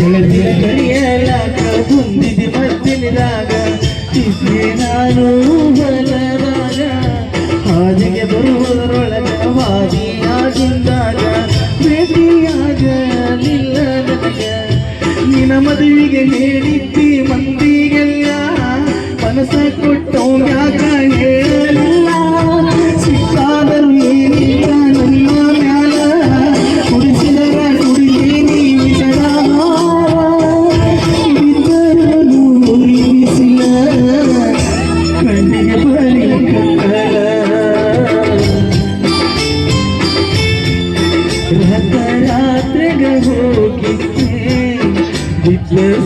ಕಡಿಯಲಾಗ ಮುಂದಿದೆ ಮಧ್ಯದಾಗ ಇದ್ದೆ ನಾನು ಬಲದಾಗ ಹಾದಿಗೆ ಬರುವುದರೊಳಗ ವಾದಿಯಾಗಿದ್ದಾಗ ಭೇಟಿಯಾಗಲಿಲ್ಲ ನನಗ ನಿನ್ನ ಮದುವೆಗೆ ಹೇಳಿದ್ದಿ ಮಂದಿಗೆಲ್ಲ ಮನಸ ಕೊಟ್ಟವ್ಯಾಗ ಹೇಳಲಿಲ್ಲ ಸಿಕ್ಕಾದರೂ ಏನಿಲ್ಲ ನನ್ನ ಮ್ಯಾಲ ಕುಡಿಸಿದರ ಕುಡಿಯೇನಿ ವಿಷದ ಇದ್ದರೂ ಉರಿಸಿಲ್ಲ ಕಣ್ಣಿಗೆ ಬರಿ ಕಕ್ಕಳ ರಾತ್ರಿಗ ಹೋಗಿದ್ದೆ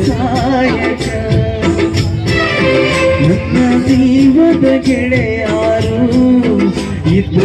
ಸಾಯಕ ನನ್ನ ಜೀವದ ಗೆಳೆಯಾರು ಇದ್ದ